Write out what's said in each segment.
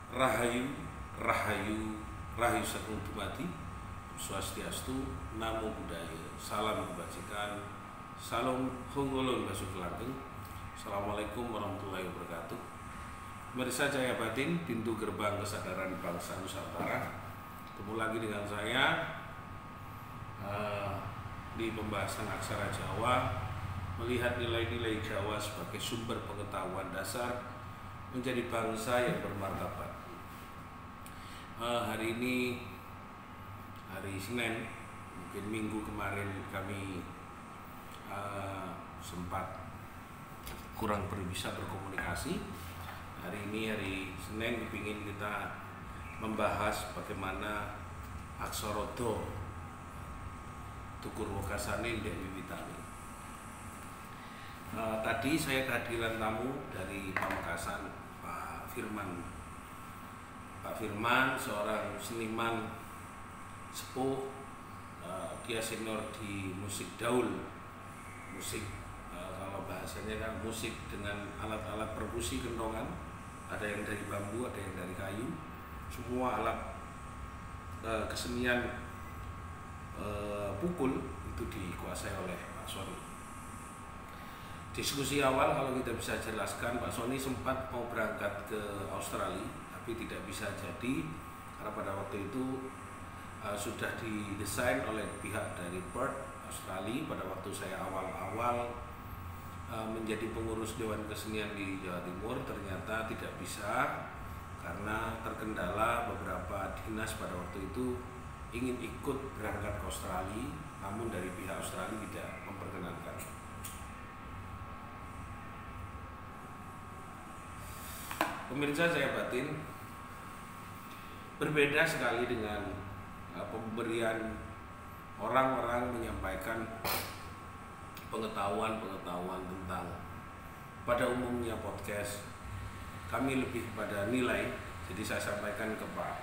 Rahayu, Rahayu, Rahayu Sagung Dumadi, Swastiastu, Namo Buddhaya, Salam Kebajikan, Salam Hunggulun Basukelanggeng. Assalamualaikum warahmatullahi wabarakatuh. Pemirsa Cahaya Batin, pintu gerbang kesadaran bangsa Nusantara. Ketemu lagi dengan saya di pembahasan aksara Jawa, melihat nilai-nilai Jawa sebagai sumber pengetahuan dasar menjadi bangsa yang bermartabat. Hari ini hari Senin, mungkin minggu kemarin kami sempat kurang bisa berkomunikasi. Hari ini hari Senin ingin kita membahas bagaimana aksara-dha tukur wekasané ndek wiwitane. Tadi saya kehadiran tamu dari Pamekasan, Pak Firman. Pak Firman seorang seniman sepuh, dia senior di musik daul, musik kalau bahasanya kan musik dengan alat-alat perkusi kentongan, ada yang dari bambu, ada yang dari kayu, semua alat kesenian pukul itu dikuasai oleh Pak Sony. Diskusi awal kalau kita bisa jelaskan, Pak Sony sempat mau berangkat ke Australia tapi tidak bisa jadi karena pada waktu itu sudah didesain oleh pihak dari Perth, Australia. Pada waktu saya awal-awal menjadi pengurus Dewan Kesenian di Jawa Timur, ternyata tidak bisa karena terkendala beberapa dinas pada waktu itu ingin ikut berangkat ke Australia, namun dari pihak Australia tidak memperkenankan. Pemirsa Cahaya Batin, berbeda sekali dengan pemberian orang-orang menyampaikan pengetahuan tentang, pada umumnya podcast, kami lebih pada nilai. Jadi saya sampaikan ke Pak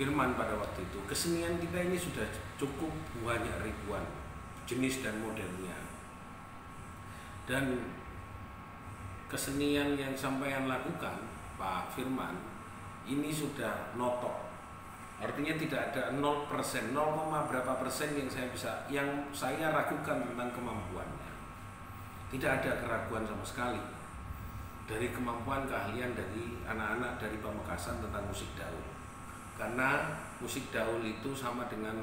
Firman pada waktu itu, kesenian kita ini sudah cukup banyak ribuan jenis dan modelnya, dan kesenian yang sampean lakukan Pak Firman ini sudah notok, artinya tidak ada 0%, 0, berapa persen yang saya ragukan tentang kemampuannya. Tidak ada keraguan sama sekali dari kemampuan keahlian dari anak-anak dari Pamekasan tentang musik daul. Karena musik daul itu sama dengan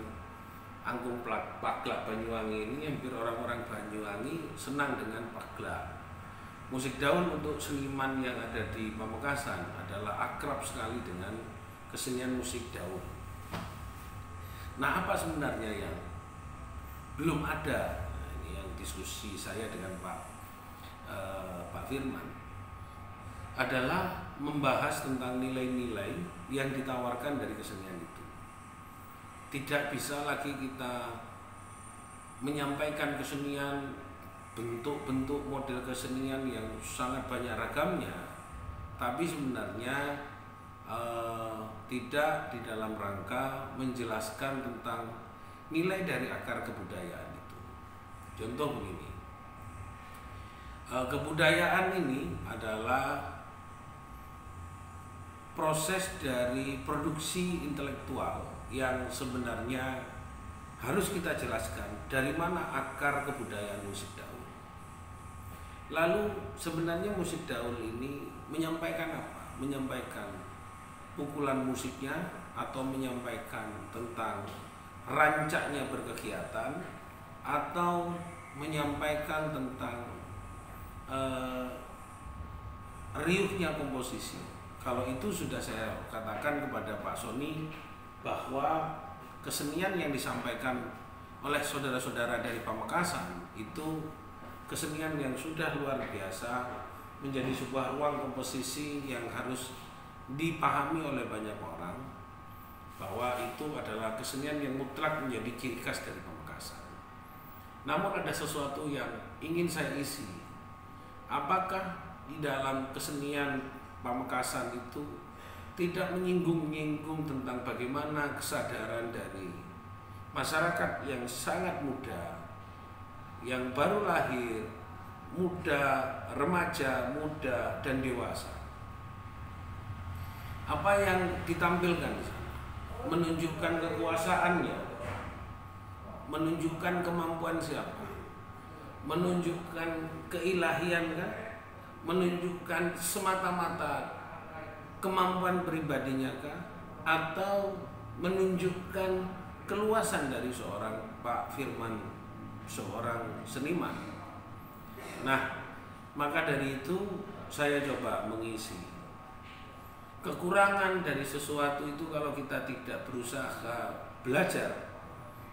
angklung paglak Banyuwangi ini, hampir orang-orang Banyuwangi senang dengan paglak. Musik daul untuk seniman yang ada di Pamekasan adalah akrab sekali dengan kesenian musik daul. Nah, apa sebenarnya yang belum ada? Nah, ini yang diskusi saya dengan Pak Firman adalah membahas tentang nilai-nilai yang ditawarkan dari kesenian itu. Tidak bisa lagi kita menyampaikan kesenian, bentuk-bentuk model kesenian yang sangat banyak ragamnya, tapi sebenarnya tidak di dalam rangka menjelaskan tentang nilai dari akar kebudayaan itu. Contoh begini, kebudayaan ini adalah proses dari produksi intelektual yang sebenarnya harus kita jelaskan dari mana akar kebudayaan musik daul. Lalu sebenarnya musik daul ini menyampaikan apa? Menyampaikan pukulan musiknya, atau menyampaikan tentang rancaknya berkegiatan, atau menyampaikan tentang riuhnya komposisi. Kalau itu sudah saya katakan kepada Pak Sony bahwa kesenian yang disampaikan oleh saudara-saudara dari Pamekasan itu kesenian yang sudah luar biasa, menjadi sebuah ruang komposisi yang harus dipahami oleh banyak orang, bahwa itu adalah kesenian yang mutlak menjadi ciri khas dari Pamekasan. Namun ada sesuatu yang ingin saya isi. Apakah di dalam kesenian Pamekasan itu tidak menyinggung-nyinggung tentang bagaimana kesadaran dari masyarakat yang sangat muda, yang baru lahir, muda, remaja, muda, dan dewasa, Apa yang ditampilkan di sana? Menunjukkan kekuasaannya, menunjukkan kemampuan siapa, menunjukkan keilahian kan, menunjukkan semata-mata kemampuan pribadinya kah, atau menunjukkan keluasan dari seorang Pak Firman, seorang seniman. Nah, maka dari itu saya coba mengisi kekurangan dari sesuatu itu kalau kita tidak berusaha belajar.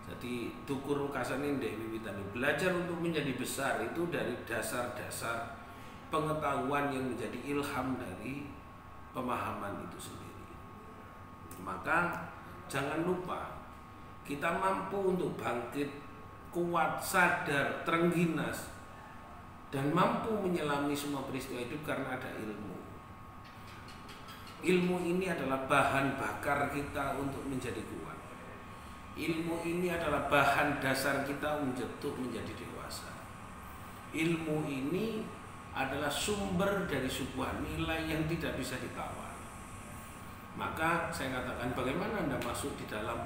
Jadi tukur kasane ndek wiwitane belajar untuk menjadi besar itu dari dasar-dasar pengetahuan yang menjadi ilham dari pemahaman itu sendiri. Maka jangan lupa kita mampu untuk bangkit, kuat, sadar, terengginas, dan mampu menyelami semua peristiwa hidup karena ada ilmu. Ilmu ini adalah bahan bakar kita untuk menjadi kuat. Ilmu ini adalah bahan dasar kita untuk menjadi dewasa. Ilmu ini adalah sumber dari sebuah nilai yang tidak bisa ditawar. Maka saya katakan, bagaimana Anda masuk di dalam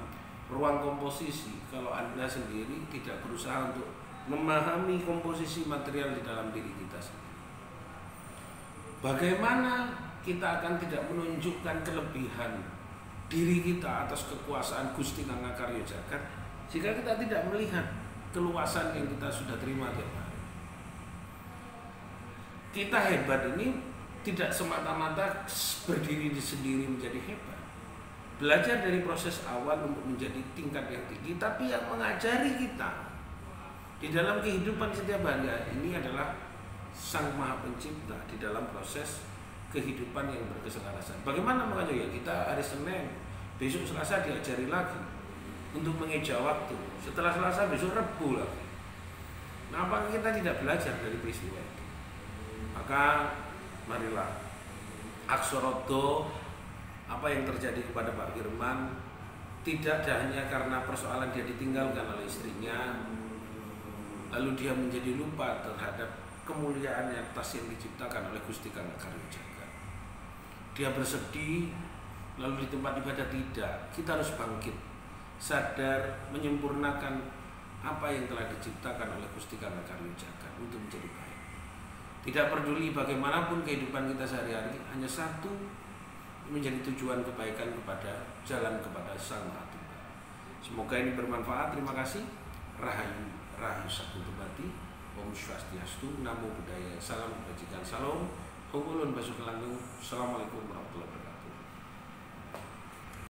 ruang komposisi kalau Anda sendiri tidak berusaha untuk memahami komposisi material di dalam diri kita sendiri? Bagaimana kita akan tidak menunjukkan kelebihan diri kita atas kekuasaan Gusti Kang Karya Jagat jika kita tidak melihat keluasan yang kita sudah terima tiap hari? Kita hebat ini tidak semata-mata berdiri sendiri menjadi hebat. Belajar dari proses awal untuk menjadi tingkat yang tinggi, tapi yang mengajari kita di dalam kehidupan setiap hari ini adalah Sang Maha Pencipta di dalam proses kehidupan yang berkesengarasan. Bagaimana mengajari? Kita hari Senin, besok Selasa diajari lagi untuk mengeja waktu. Setelah Selasa besok Rebu lagi. Nah, apakah kita tidak belajar dari peristiwa itu? Maka marilah aksorodo, apa yang terjadi kepada Pak Firman tidak hanya karena persoalan dia ditinggalkan oleh istrinya, lalu dia menjadi lupa terhadap kemuliaan atas yang diciptakan oleh Gusti Kang Karya Jagat. Dia bersedih, lalu di tempat ibadah tidak. Kita harus bangkit, sadar, menyempurnakan apa yang telah diciptakan oleh Gusti Kang Karya Jagat untuk menjadi baik. Tidak peduli bagaimanapun kehidupan kita sehari-hari, hanya satu, menjadi tujuan kebaikan kepada jalan kepada Sang Maha Tunggal. Semoga ini bermanfaat. Terima kasih. Rahayu, Rahayu Sakuntubati, Om Swastiastu, Namo Buddhaya, Salam Kebajikan, Salam. Assalamualaikum warahmatullahi wabarakatuh.